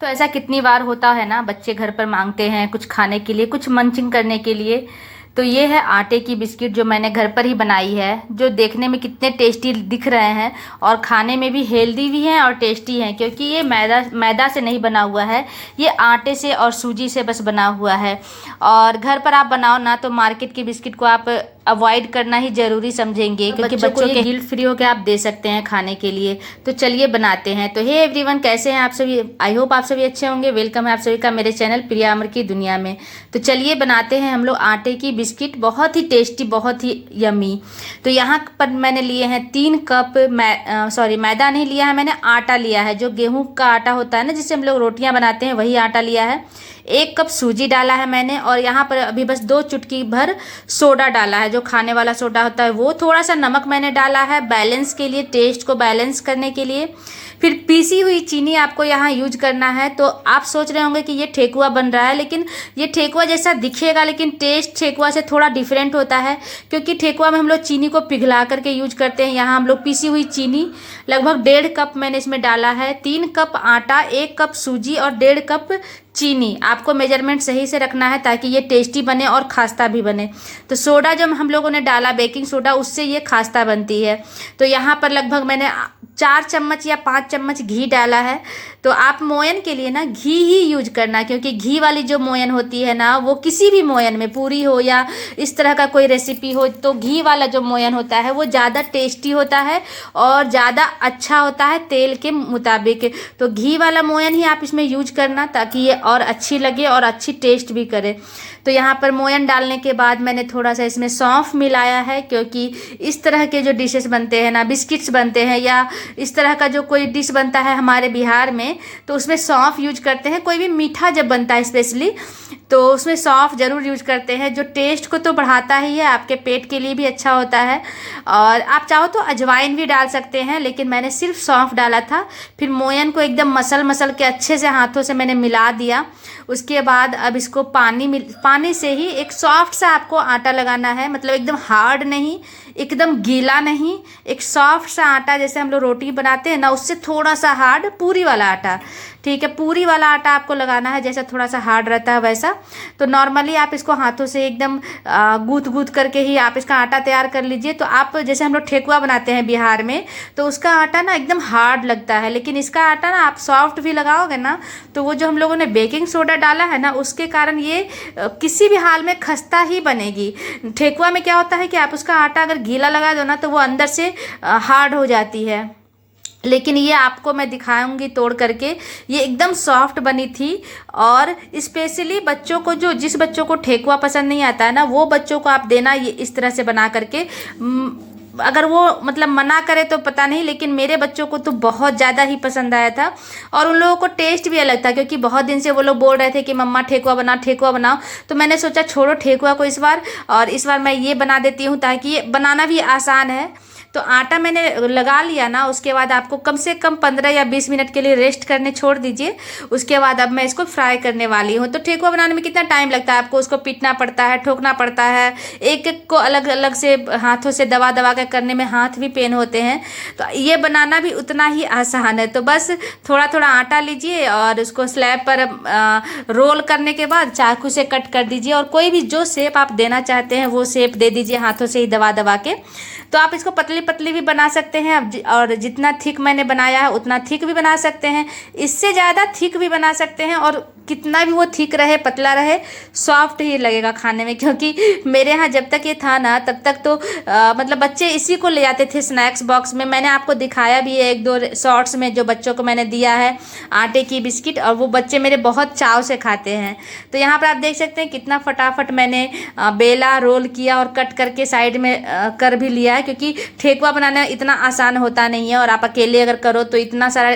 तो ऐसा कितनी बार होता है ना, बच्चे घर पर मांगते हैं कुछ खाने के लिए, कुछ मंचिंग करने के लिए। तो ये है आटे की बिस्किट जो मैंने घर पर ही बनाई है, जो देखने में कितने टेस्टी दिख रहे हैं और खाने में भी हेल्दी भी हैं और टेस्टी हैं, क्योंकि ये मैदा से नहीं बना हुआ है, ये आटे से और सूजी से बस बना हुआ है। और घर पर आप बनाओ ना तो मार्केट की बिस्किट को आप अवॉइड करना ही ज़रूरी समझेंगे, क्योंकि बच्चों के गिल्ट फ्री होकर आप दे सकते हैं खाने के लिए। तो चलिए बनाते हैं। तो हे एवरीवन, कैसे हैं आप सभी? आई होप आप सभी अच्छे होंगे। वेलकम है आप सभी का मेरे चैनल प्रिया अमर की दुनिया में। तो चलिए बनाते हैं हम लोग आटे की बिस्किट, बहुत ही टेस्टी, बहुत ही यमी। तो यहाँ पर मैंने लिए हैं 3 कप मैदा नहीं लिया है मैंने, आटा लिया है, जो गेहूँ का आटा होता है ना, जिससे हम लोग रोटियाँ बनाते हैं, वही आटा लिया है। 1 कप सूजी डाला है मैंने, और यहाँ पर अभी बस 2 चुटकी भर सोडा डाला है, जो खाने वाला सोडा होता है वो। थोड़ा सा नमक मैंने डाला है बैलेंस के लिए, टेस्ट को बैलेंस करने के लिए। फिर पीसी हुई चीनी आपको यहाँ यूज करना है। तो आप सोच रहे होंगे कि ये ठेकुआ बन रहा है, लेकिन ये ठेकुआ जैसा दिखेगा, लेकिन टेस्ट ठेकुआ से थोड़ा डिफरेंट होता है, क्योंकि ठेकुआ में हम लोग चीनी को पिघला करके यूज करते हैं। यहाँ हम लोग पीसी हुई चीनी लगभग 1.5 कप मैंने इसमें डाला है। 3 कप आटा, 1 कप सूजी और 1.5 कप चीनी। आपको मेजरमेंट सही से रखना है ताकि ये टेस्टी बने और खास्ता भी बने। तो सोडा जब हम लोगों ने डाला, बेकिंग सोडा, उससे ये खास्ता बनती है। तो यहाँ पर लगभग मैंने 4 चम्मच या 5 चम्मच घी डाला है। तो आप मोयन के लिए ना घी ही यूज करना, क्योंकि घी वाली जो मोयन होती है ना, वो किसी भी मोयन में, पूरी हो या इस तरह का कोई रेसिपी हो, तो घी वाला जो मोयन होता है वो ज़्यादा टेस्टी होता है और ज़्यादा अच्छा होता है तेल के मुताबिक। तो घी वाला मोयन ही आप इसमें यूज करना, ताकि ये और अच्छी लगे और अच्छी टेस्ट भी करे। तो यहाँ पर मोयन डालने के बाद मैंने थोड़ा सा इसमें सौंफ मिलाया है, क्योंकि इस तरह के जो डिशेस बनते हैं ना, बिस्किट्स बनते हैं या इस तरह का जो कोई डिश बनता है हमारे बिहार में, तो उसमें सौंफ यूज करते हैं। कोई भी मीठा जब बनता है स्पेशली, तो उसमें सौंफ ज़रूर यूज करते हैं, जो टेस्ट को तो बढ़ाता ही है, आपके पेट के लिए भी अच्छा होता है। और आप चाहो तो अजवाइन भी डाल सकते हैं, लेकिन मैंने सिर्फ सौंफ डाला था। फिर मोयन को एकदम मसल के अच्छे से हाथों से मैंने मिला दिया। उसके बाद अब इसको पानी से ही एक सॉफ्ट सा आपको आटा लगाना है, मतलब एकदम हार्ड नहीं, एकदम गीला नहीं, एक सॉफ्ट सा आटा, जैसे हम लोग रोटी बनाते हैं ना, उससे थोड़ा सा हार्ड, पूरी वाला आटा। ठीक है, पूरी वाला आटा आपको लगाना है, जैसा थोड़ा सा हार्ड रहता है वैसा। तो नॉर्मली आप इसको हाथों से एकदम गूंथ करके ही आप इसका आटा तैयार कर लीजिए। तो आप जैसे हम लोग ठेकुआ बनाते हैं बिहार में, तो उसका आटा ना एकदम हार्ड लगता है, लेकिन इसका आटा ना आप सॉफ्ट भी लगाओगे ना, तो वो जो हम लोगों ने बेकिंग सोडा डाला है ना, उसके कारण ये किसी भी हाल में खस्ता ही बनेगी। ठेकुआ में क्या होता है कि आप उसका आटा अगर गीला लगा दो ना, तो वो अंदर से हार्ड हो जाती है, लेकिन ये आपको मैं दिखाऊंगी तोड़ करके, ये एकदम सॉफ्ट बनी थी। और स्पेशली बच्चों को, जिस बच्चों को ठेकुआ पसंद नहीं आता है ना, वो बच्चों को आप देना ये इस तरह से बना करके। अगर वो मतलब मना करे तो पता नहीं, लेकिन मेरे बच्चों को तो बहुत ज़्यादा ही पसंद आया था, और उन लोगों को टेस्ट भी अलग था, क्योंकि बहुत दिन से वो लोग बोल रहे थे कि मम्मा ठेकुआ बनाओ। तो मैंने सोचा छोड़ो ठेकुआ को इस बार, और इस बार मैं ये बना देती हूँ, ताकि ये बनाना भी आसान है। तो आटा मैंने लगा लिया ना, उसके बाद आपको कम से कम 15 या 20 मिनट के लिए रेस्ट करने छोड़ दीजिए। उसके बाद अब मैं इसको फ्राई करने वाली हूँ। तो ठेकुआ बनाने में कितना टाइम लगता है, आपको उसको पीटना पड़ता है, ठोकना पड़ता है, एक एक को अलग अलग से हाथों से दबा कर करने में हाथ भी पेन होते हैं। तो ये बनाना भी उतना ही आसान है। तो बस थोड़ा थोड़ा आटा लीजिए और उसको स्लैब पर रोल करने के बाद चाकू से कट कर दीजिए, और कोई भी जो शेप आप देना चाहते हैं वो शेप दे दीजिए हाथों से ही दबा के। तो आप इसको पतली भी बना सकते हैं, और जितना थिक मैंने बनाया है उतना थिक भी बना सकते हैं, इससे ज़्यादा थिक भी बना सकते हैं, और कितना भी वो थिक रहे, पतला रहे, सॉफ्ट ही लगेगा खाने में। क्योंकि मेरे यहाँ जब तक ये था ना, तब तक तो मतलब बच्चे इसी को ले जाते थे स्नैक्स बॉक्स में। मैंने आपको दिखाया भी है 1-2 शॉर्ट्स में, जो बच्चों को मैंने दिया है आटे की बिस्किट, और वो बच्चे मेरे बहुत चाव से खाते हैं। तो यहाँ पर आप देख सकते हैं कितना फटाफट मैंने बेला, रोल किया और कट करके साइड में कर भी लिया है, क्योंकि ठेकुआ बनाना इतना आसान होता नहीं है, और आप अकेले अगर करो तो इतना सारा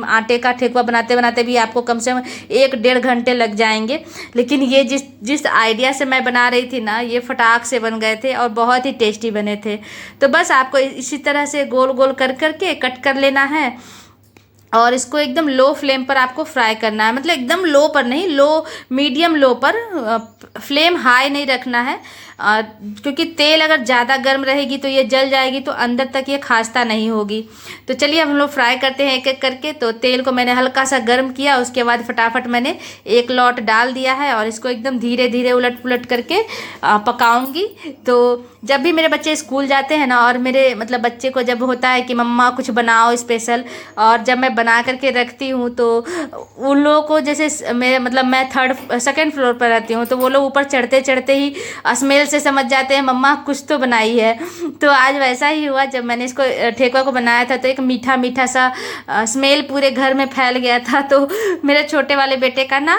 आटे का ठेकुआ बनाते भी आपको कम से कम 1-1.5 घंटे लग जाएंगे। लेकिन ये जिस आइडिया से मैं बना रही थी ना, ये फटाक से बन गए थे और बहुत ही टेस्टी बने थे। तो बस आपको इसी तरह से गोल गोल करके कट कर लेना है, और इसको एकदम लो फ्लेम पर आपको फ्राई करना है, मतलब एकदम लो पर नहीं, मीडियम लो पर, फ्लेम हाई नहीं रखना है। क्योंकि तेल अगर ज़्यादा गर्म रहेगी तो ये जल जाएगी, तो अंदर तक ये खास्ता नहीं होगी। तो चलिए अब हम लोग फ्राई करते हैं एक एक करके। तो तेल को मैंने हल्का सा गर्म किया, उसके बाद फटाफट मैंने एक लौट डाल दिया है और इसको एकदम धीरे धीरे उलट पुलट करके पकाऊंगी। तो जब भी मेरे बच्चे स्कूल जाते हैं ना, और मेरे मतलब बच्चे को जब होता है कि मम्मा कुछ बनाओ स्पेशल, और जब मैं बना करके रखती हूँ तो उन लोगों को, जैसे मेरे मतलब मैं सेकंड फ्लोर पर रहती हूँ, तो वो लोग ऊपर चढ़ते चढ़ते ही स्मेल से समझ जाते हैं मम्मा कुछ तो बनाई है। तो आज वैसा ही हुआ, जब मैंने इसको ठेकुआ को बनाया था तो एक मीठा मीठा सा स्मेल पूरे घर में फैल गया था। तो मेरे छोटे वाले बेटे का ना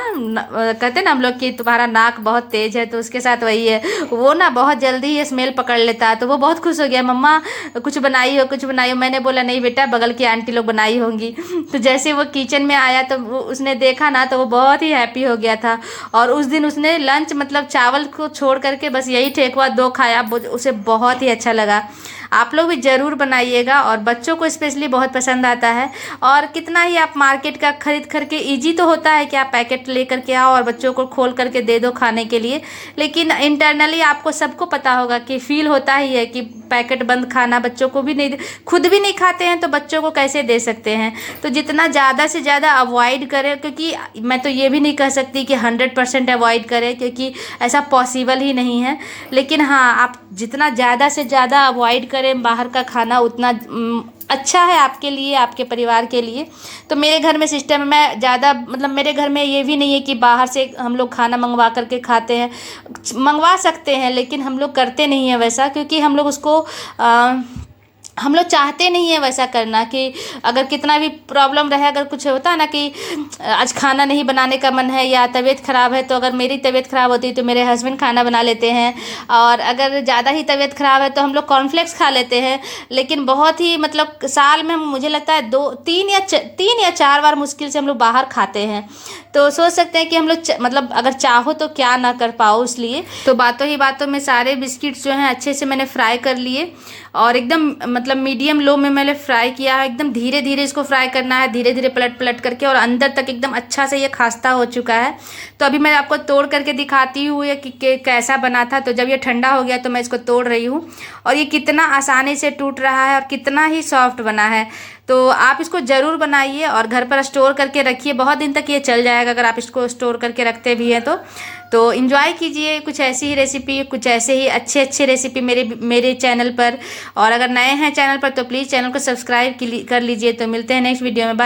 कहते ना हम लोग कि तुम्हारा नाक बहुत तेज है, तो उसके साथ वही है, वो ना बहुत जल्दी ये स्मेल पकड़ लेता है। तो वो बहुत खुश हो गया, मम्मा कुछ बनाई हो कुछ बनाई हो। मैंने बोला नहीं बेटा, बगल की आंटी लोग बनाई होंगी। तो जैसे वो किचन में आया तो वो उसने देखा ना, तो वो बहुत ही हैप्पी हो गया था। और उस दिन उसने लंच मतलब चावल को छोड़ करके बस यही ठेकुआ 2 खाया, उसे बहुत ही अच्छा लगा। आप लोग भी ज़रूर बनाइएगा, और बच्चों को स्पेशली बहुत पसंद आता है। और कितना ही आप मार्केट का खरीद करके, ईजी तो होता है कि आप पैकेट ले करके आओ और बच्चों को खोल करके दे दो खाने के लिए, लेकिन इंटरनली आपको सबको पता होगा कि फील होता ही है कि पैकेट बंद खाना बच्चों को भी नहीं, खुद भी नहीं खाते हैं तो बच्चों को कैसे दे सकते हैं। तो जितना ज़्यादा से ज़्यादा अवॉइड करें, क्योंकि मैं तो ये भी नहीं कह सकती कि 100% अवॉइड करें, क्योंकि ऐसा पॉसिबल ही नहीं है। लेकिन हाँ, आप जितना ज़्यादा से ज़्यादा अवॉइड करें बाहर का खाना, उतना अच्छा है आपके लिए, आपके परिवार के लिए। तो मेरे घर में सिस्टम है, मैं ज़्यादा मतलब मेरे घर में ये भी नहीं है कि बाहर से हम लोग खाना मंगवा करके खाते हैं। मंगवा सकते हैं लेकिन हम लोग करते नहीं हैं वैसा, क्योंकि हम लोग उसको हम लोग चाहते नहीं है वैसा करना, कि अगर कितना भी प्रॉब्लम रहे, अगर कुछ होता है ना कि आज खाना नहीं बनाने का मन है या तबीयत ख़राब है, तो अगर मेरी तबीयत ख़राब होती है तो मेरे हस्बैंड खाना बना लेते हैं। और अगर ज़्यादा ही तबीयत ख़राब है तो हम लोग कॉर्नफ्लेक्स खा लेते हैं। लेकिन बहुत ही मतलब साल में मुझे लगता है 3 या 4 बार मुश्किल से हम लोग बाहर खाते हैं। तो सोच सकते हैं कि हम लोग मतलब अगर चाहो तो क्या ना कर पाओ। इसलिए तो बातों ही बातों में सारे बिस्किट्स जो हैं अच्छे से मैंने फ्राई कर लिए, और एकदम मतलब मीडियम लो में मैंने फ्राई किया है। एकदम धीरे धीरे इसको फ्राई करना है, धीरे धीरे पलट पलट करके, और अंदर तक एकदम अच्छा से ये खास्ता हो चुका है। तो अभी मैं आपको तोड़ करके दिखाती हूँ ये कि कैसा बना था। तो जब ये ठंडा हो गया तो मैं इसको तोड़ रही हूँ, और ये कितना आसानी से टूट रहा है और कितना ही सॉफ्ट बना है। तो आप इसको ज़रूर बनाइए और घर पर स्टोर करके रखिए, बहुत दिन तक ये चल जाएगा अगर आप इसको स्टोर करके रखते भी हैं तो एंजॉय कीजिए कुछ ऐसी ही रेसिपी, कुछ ऐसे ही अच्छे रेसिपी मेरे चैनल पर। और अगर नए हैं चैनल पर तो प्लीज़ चैनल को सब्सक्राइब कर लीजिए। तो मिलते हैं नेक्स्ट वीडियो में।